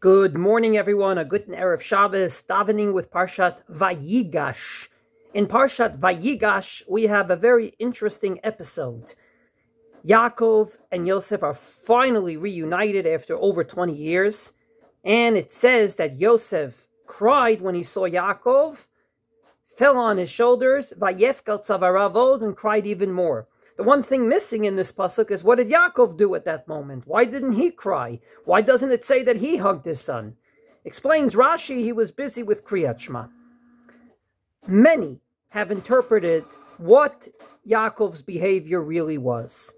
Good morning, everyone. A good Erev Shabbos, davening with Parshat Vayigash. In Parshat Vayigash, we have a very interesting episode. Yaakov and Yosef are finally reunited after over 20 years. And it says that Yosef cried when he saw Yaakov, fell on his shoulders, Vayefkel tzavaravod, and cried even more. The one thing missing in this pasuk is, what did Yaakov do at that moment? Why didn't he cry? Why doesn't it say that he hugged his son? Explains Rashi, he was busy with Kriyat Shema. Many have interpreted what Yaakov's behavior really was.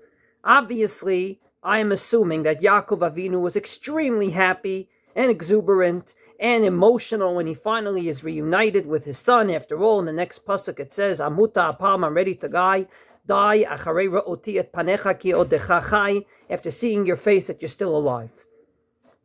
Obviously, I am assuming that Yaakov Avinu was extremely happy and exuberant and emotional when he finally is reunited with his son. After all, in the next pasuk it says, Amuta apam, I'm ready to die. After seeing your face that you're still alive.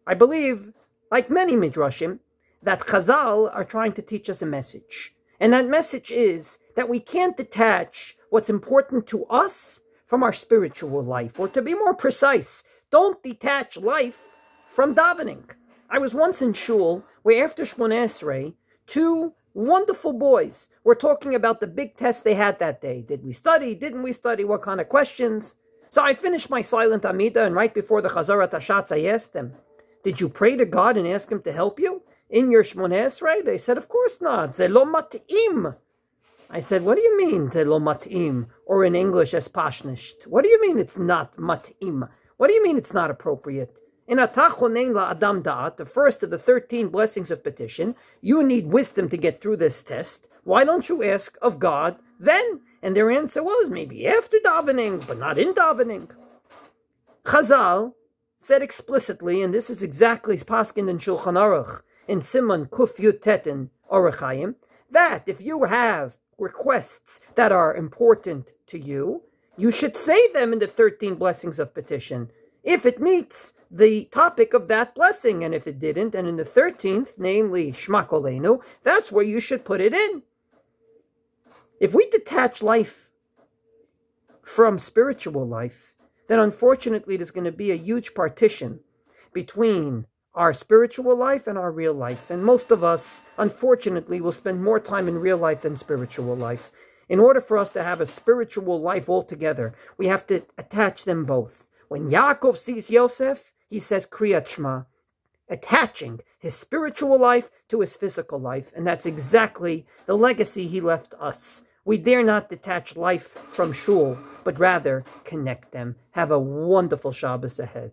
I believe, like many midrashim, that Chazal are trying to teach us a message. And that message is that we can't detach what's important to us from our spiritual life. Or to be more precise, don't detach life from davening. I was once in shul where after Shmoneh Esrei, two wonderful boys were talking about the big test they had that day. Did we study? Didn't we study? What kind of questions? So I finished my silent Amida, and right before the Chazarat Hashatz, I asked them, did you pray to God and ask Him to help you in your Shmoneh Esrei? They said, of course not. Ze lo mat'im. I said, what do you mean, ze lo mat'im? Or in English, es pashnisht. What do you mean it's not mat'im? What do you mean it's not appropriate? In Atachonein la Adam Da'at, the first of the 13 blessings of petition, you need wisdom to get through this test. Why don't you ask of God then? And their answer was, maybe after davening, but not in davening. Chazal said explicitly, and this is exactly paskin in Shulchan Aruch, in Siman Kuf Yud Tet in Orach Chaim, that if you have requests that are important to you, you should say them in the 13 blessings of petition, if it meets the topic of that blessing. And if it didn't, and in the 13th, namely Shma Kolenu, that's where you should put it in. If we detach life from spiritual life, then unfortunately there's going to be a huge partition between our spiritual life and our real life. And most of us, unfortunately, will spend more time in real life than spiritual life. In order for us to have a spiritual life altogether, we have to attach them both. When Yaakov sees Yosef, he says Kriyat Shema, attaching his spiritual life to his physical life. And that's exactly the legacy he left us. We dare not detach life from shul, but rather connect them. Have a wonderful Shabbos ahead.